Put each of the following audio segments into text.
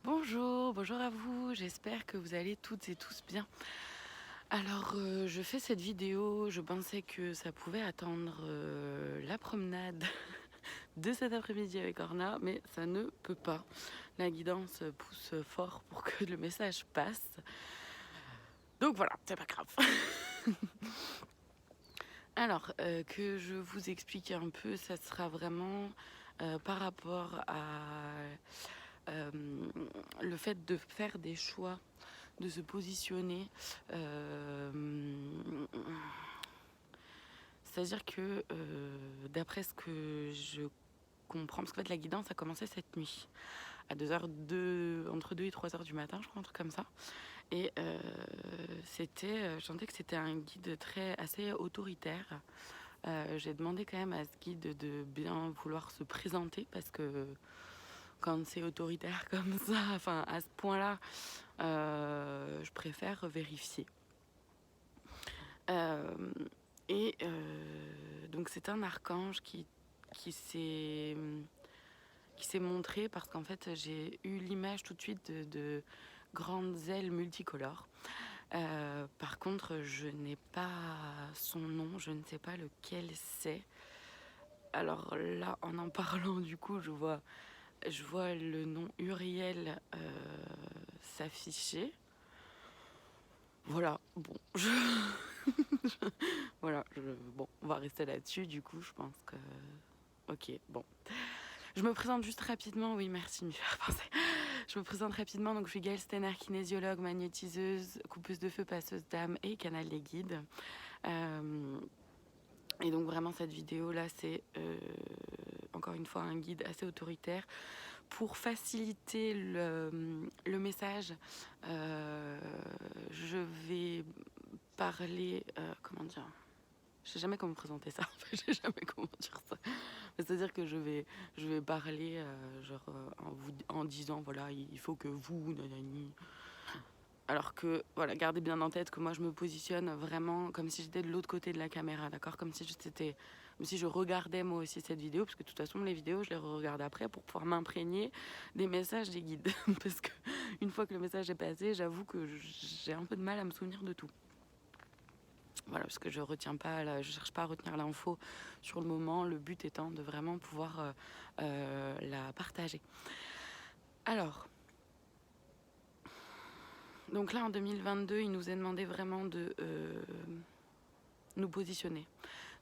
Bonjour, bonjour à vous, j'espère que vous allez toutes et tous bien. Alors, je fais cette vidéo, je pensais que ça pouvait attendre la promenade de cet après-midi avec Orna, mais ça ne peut pas. La guidance pousse fort pour que le message passe. Donc voilà, c'est pas grave. Alors, que je vous explique un peu, ça sera vraiment par rapport à euh, le fait de faire des choix, de se positionner. C'est-à-dire que d'après ce que je comprends, parce qu'en fait la guidance a commencé cette nuit, à 2h, entre 2 et 3h du matin, je crois, un truc comme ça. Et je sentais que c'était un guide assez autoritaire. J'ai demandé quand même à ce guide de bien vouloir se présenter parce que quand c'est autoritaire comme ça, enfin à ce point-là, je préfère vérifier. Euh, donc c'est un archange qui s'est montré parce qu'en fait j'ai eu l'image tout de suite de grandes ailes multicolores. Par contre, je n'ai pas son nom, je ne sais pas lequel c'est. Alors là, en parlant, du coup, je vois le nom Uriel s'afficher. Voilà, bon, voilà, bon, on va rester là-dessus, du coup, je pense que... Ok, bon. Je me présente juste rapidement, oui, merci de m'y faire penser. Je me présente rapidement, donc je suis Gaëlle Stenner, kinésiologue, magnétiseuse, coupeuse de feu, passeuse d'âme et canal des guides. Et donc vraiment cette vidéo là, c'est encore une fois un guide assez autoritaire pour faciliter le message. Je vais parler, comment dire, je sais jamais comment présenter ça. Je sais jamais comment dire ça. C'est-à-dire que je vais parler en disant voilà, il faut que vous, nanani. Alors que voilà, gardez bien en tête que moi je me positionne vraiment comme si j'étais de l'autre côté de la caméra, d'accord, comme si je regardais moi aussi cette vidéo, parce que de toute façon les vidéos je les regarde après pour pouvoir m'imprégner des messages des guides, parce que une fois que le message est passé, j'avoue que j'ai un peu de mal à me souvenir de tout. Voilà, parce que je cherche pas à retenir l'info sur le moment, le but étant de vraiment pouvoir la partager. Alors, donc là en 2022, il nous est demandé vraiment de nous positionner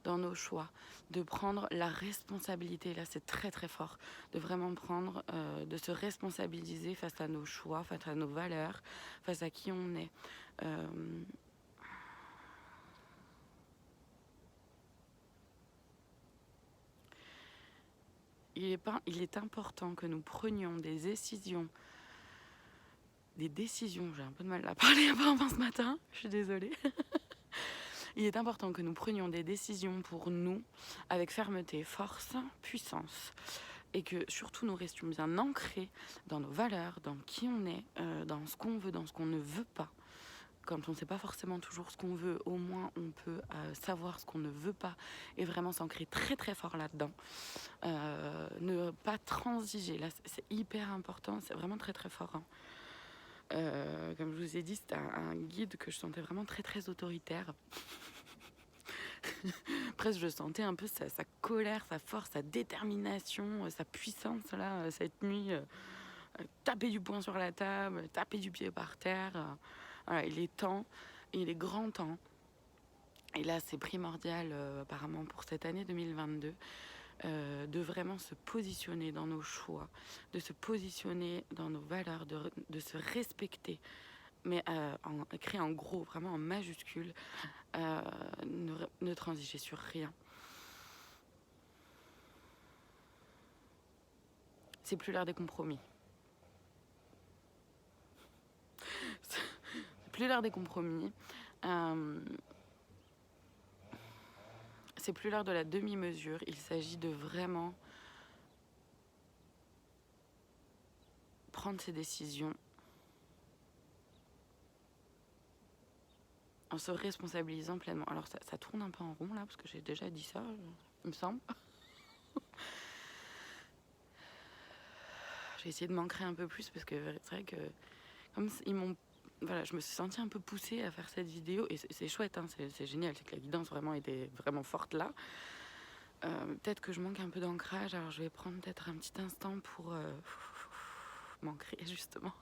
dans nos choix, de prendre la responsabilité, là c'est très très fort, de vraiment prendre, de se responsabiliser face à nos choix, face à nos valeurs, face à qui on est. Il est important que nous prenions des décisions, j'ai un peu de mal à parler apparemment ce matin, je suis désolée. Il est important que nous prenions des décisions pour nous avec fermeté, force, puissance. Et que surtout nous restions bien ancrés dans nos valeurs, dans qui on est, dans ce qu'on veut, dans ce qu'on ne veut pas. Quand on ne sait pas forcément toujours ce qu'on veut, au moins on peut savoir ce qu'on ne veut pas et vraiment s'ancrer très très fort là-dedans. Ne pas transiger, là c'est hyper important, c'est vraiment très très fort. Hein. Comme je vous ai dit, c'était un guide que je sentais vraiment très très autoritaire. Presque je sentais un peu sa colère, sa force, sa détermination, sa puissance là, cette nuit. Taper du poing sur la table, taper du pied par terre. Voilà, il est temps, il est grand temps. Et là, c'est primordial apparemment pour cette année 2022 de vraiment se positionner dans nos choix, de se positionner dans nos valeurs, de se respecter, mais écrit en gros, vraiment en majuscule, ne transiger sur rien. C'est plus l'heure des compromis. C'est plus l'heure des compromis. C'est plus l'heure de la demi-mesure. Il s'agit de vraiment prendre ses décisions en se responsabilisant pleinement. Alors ça tourne un peu en rond là, parce que j'ai déjà dit ça, il me semble. j'ai essayé de m'ancrer un peu plus parce que c'est vrai que comme ils m'ont... Voilà, je me suis sentie un peu poussée à faire cette vidéo et c'est chouette, hein, c'est génial, c'est que la guidance vraiment était vraiment forte là. Peut-être que je manque un peu d'ancrage, alors je vais prendre peut-être un petit instant pour m'ancrer justement.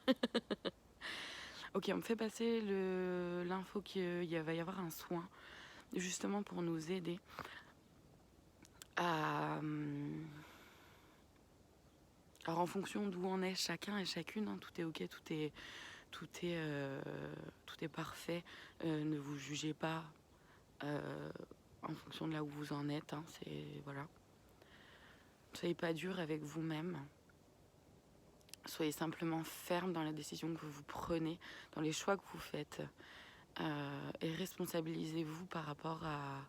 Ok, on me fait passer l'info qu'il va y avoir un soin justement pour nous aider à... Alors en fonction d'où on est chacun et chacune, hein, tout est ok, tout est parfait. Ne vous jugez pas en fonction de là où vous en êtes. Hein, voilà. Soyez pas dur avec vous-même. Soyez simplement ferme dans la décision que vous prenez, dans les choix que vous faites. Et responsabilisez-vous par rapport à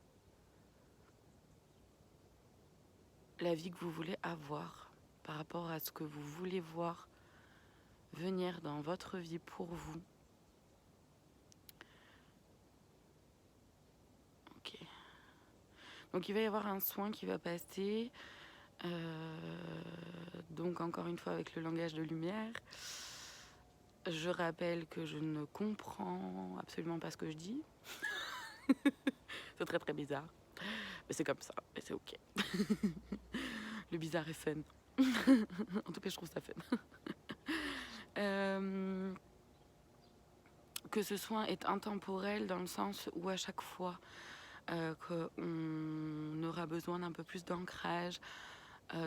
la vie que vous voulez avoir, par rapport à ce que vous voulez voir venir dans votre vie pour vous. Ok. Donc il va y avoir un soin qui va passer. Donc encore une fois avec le langage de lumière. Je rappelle que je ne comprends absolument pas ce que je dis. C'est très très bizarre. Mais c'est comme ça, et c'est ok. Le bizarre est fun. En tout cas, je trouve ça fun. Que ce soin est intemporel dans le sens où à chaque fois qu'on aura besoin d'un peu plus d'ancrage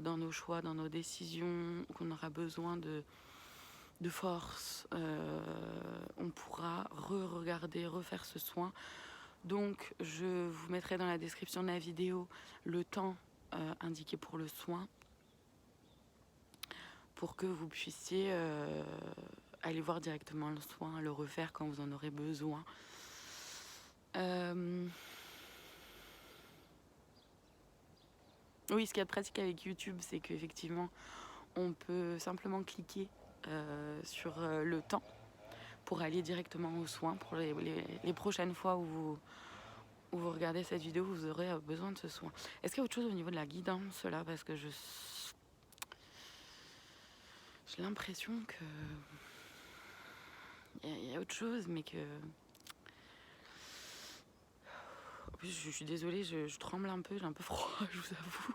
dans nos choix, dans nos décisions, qu'on aura besoin de force, on pourra re-regarder, refaire ce soin. Donc je vous mettrai dans la description de la vidéo le temps indiqué pour le soin pour que vous puissiez aller voir directement le soin, le refaire quand vous en aurez besoin. Oui, ce qu'il y a de pratique avec YouTube, c'est qu'effectivement, on peut simplement cliquer sur le temps pour aller directement aux soins. Pour les prochaines fois où vous regardez cette vidéo, vous aurez besoin de ce soin. Est-ce qu'il y a autre chose au niveau de la guidance là? Parce que j'ai l'impression que il y a autre chose, mais que... En plus, je suis désolée, je tremble un peu, j'ai un peu froid, je vous avoue.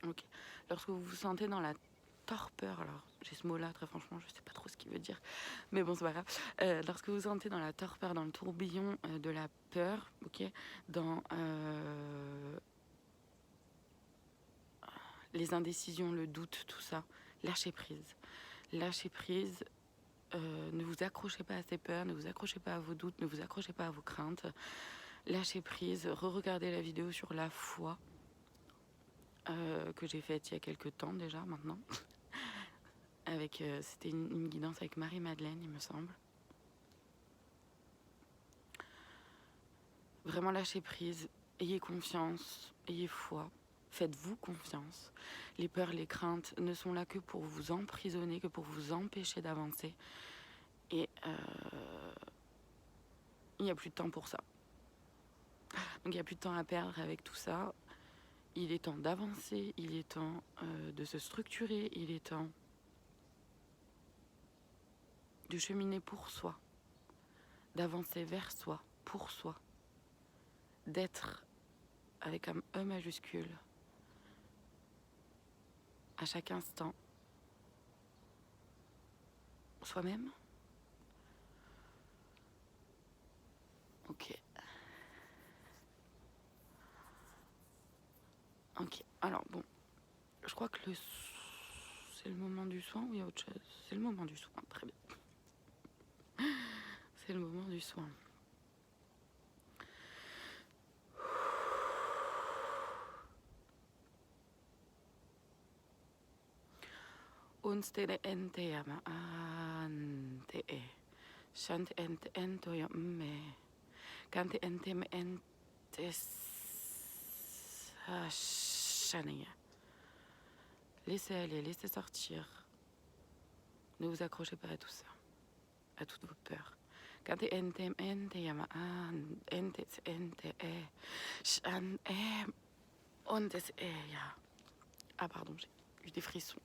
Ok. Lorsque vous vous sentez dans la torpeur, alors j'ai ce mot-là, très franchement, je sais pas trop ce qu'il veut dire, mais bon, c'est pas grave. Lorsque vous vous sentez dans la torpeur, dans le tourbillon de la peur, ok, dans les indécisions, le doute, tout ça, lâchez prise. Lâchez prise. Ne vous accrochez pas à ces peurs, ne vous accrochez pas à vos doutes, ne vous accrochez pas à vos craintes. Lâchez prise, re-regardez la vidéo sur la foi que j'ai faite il y a quelques temps déjà maintenant. C'était une guidance avec Marie-Madeleine, il me semble. Vraiment lâchez prise, ayez confiance, ayez foi, faites-vous confiance. Les peurs, les craintes ne sont là que pour vous emprisonner, que pour vous empêcher d'avancer. Et il n'y a plus de temps pour ça. Donc il n'y a plus de temps à perdre avec tout ça. Il est temps d'avancer, il est temps de se structurer, il est temps de cheminer pour soi, d'avancer vers soi, pour soi, d'être avec un E majuscule à chaque instant soi-même. Ok. Ok. Alors bon, je crois que c'est le moment du soin ou il y a autre chose? C'est le moment du soin, très bien. C'est le moment du soin. Unstede ente yama ante e. Shante ente ento ya me. Kante ente me ente shania. Laissez aller, laissez sortir. Ne vous accrochez pas à tout ça, à toutes vos peurs. Kante ente mente yama an ente ente shan ontes ya. Ah pardon, j'ai eu des frissons.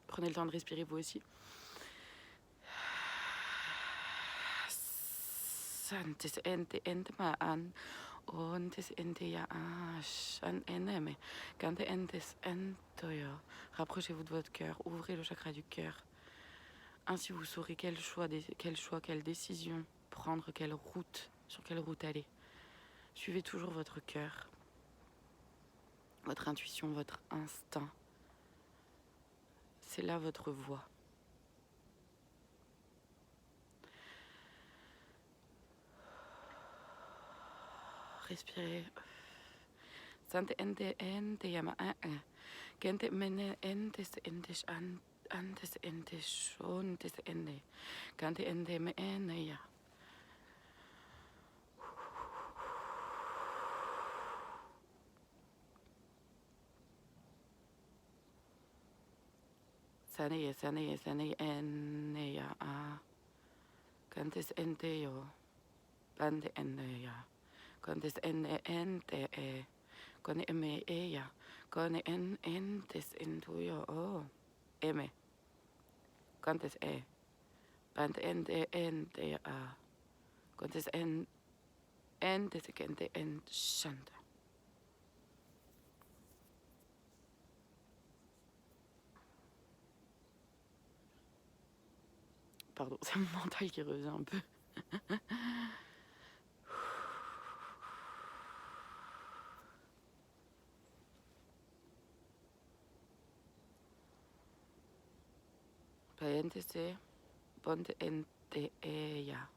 Prenez le temps de respirer vous aussi. Santes ente ma an ontes ente ya shan eneme. Kante entes entoyo. Rapprochez-vous de votre cœur, ouvrez le chakra du cœur. Ainsi vous saurez quel choix, quelle décision prendre, sur quelle route aller. Suivez toujours votre cœur, votre intuition, votre instinct. C'est là votre voie. Respirez. Sante ente ente yama kente mene entes entes antes ente shontes ende kante ente me ene ya. Sane ene ya kantes ente yo bande ene ya kantes ene ente kone eme ya kone entes entuyo eme kantes bande ente ya kantes entes kente shanta. Pardon, c'est mon mental qui revient un peu. Parénthèse, ponte ente ya.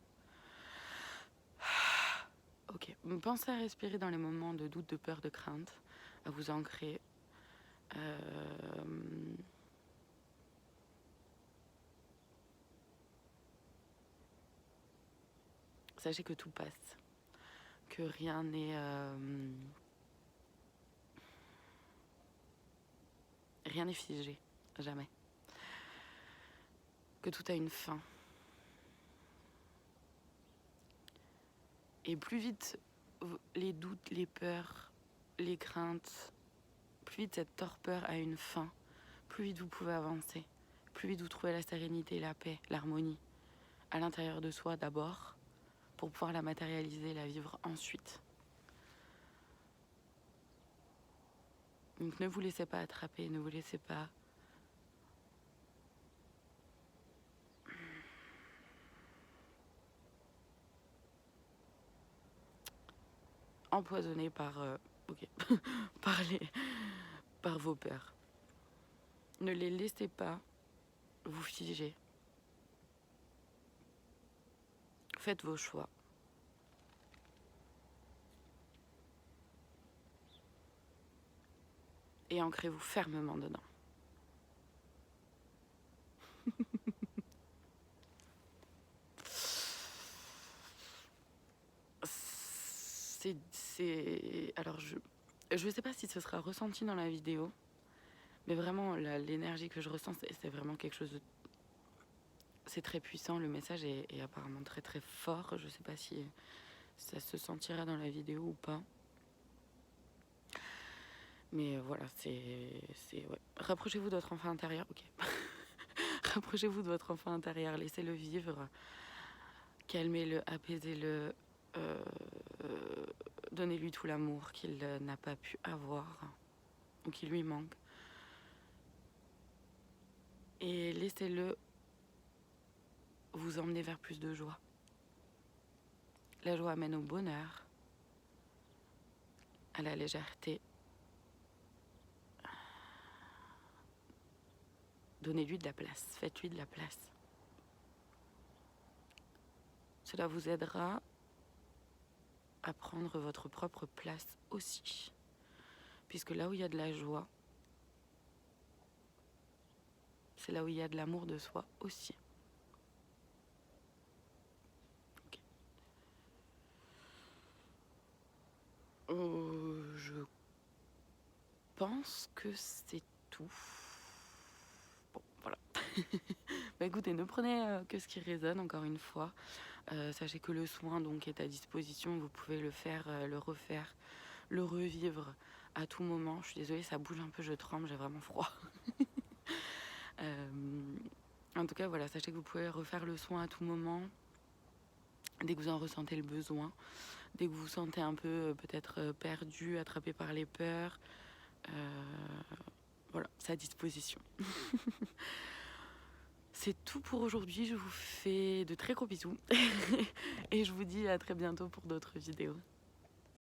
Ok, pensez à respirer dans les moments de doute, de peur, de crainte, à vous ancrer. Sachez que tout passe, que rien n'est figé, jamais. Que tout a une fin. Et plus vite les doutes, les peurs, les craintes, plus vite cette torpeur a une fin, plus vite vous pouvez avancer, plus vite vous trouvez la sérénité, la paix, l'harmonie à l'intérieur de soi d'abord, pour pouvoir la matérialiser, la vivre ensuite. Donc ne vous laissez pas attraper, ne vous laissez pas empoisonner par, par vos peurs. Ne les laissez pas vous figer. Faites vos choix. Et ancrez-vous fermement dedans. Alors, je ne sais pas si ce sera ressenti dans la vidéo, mais vraiment, l'énergie que je ressens, c'est vraiment quelque chose de... C'est très puissant, le message est apparemment très très fort. Je ne sais pas si ça se sentira dans la vidéo ou pas. Mais voilà, ouais. Rapprochez-vous de votre enfant intérieur, ok. Rapprochez-vous de votre enfant intérieur, laissez-le vivre, calmez-le, apaisez-le, donnez-lui tout l'amour qu'il n'a pas pu avoir ou qui lui manque. Et laissez-le vous emmener vers plus de joie. La joie amène au bonheur, à la légèreté. Donnez-lui de la place, faites-lui de la place. Cela vous aidera à prendre votre propre place aussi. Puisque là où il y a de la joie, c'est là où il y a de l'amour de soi aussi. Okay. pense que c'est tout. Bon, voilà. Bah écoutez, ne prenez que ce qui résonne, encore une fois. Sachez que le soin donc est à disposition, vous pouvez le faire, le refaire, le revivre à tout moment. Je suis désolée, ça bouge un peu, je tremble, j'ai vraiment froid. En tout cas, voilà, sachez que vous pouvez refaire le soin à tout moment, dès que vous en ressentez le besoin, dès que vous vous sentez un peu peut-être perdu, attrapé par les peurs. Voilà, c'est à disposition. C'est tout pour aujourd'hui, je vous fais de très gros bisous et je vous dis à très bientôt pour d'autres vidéos.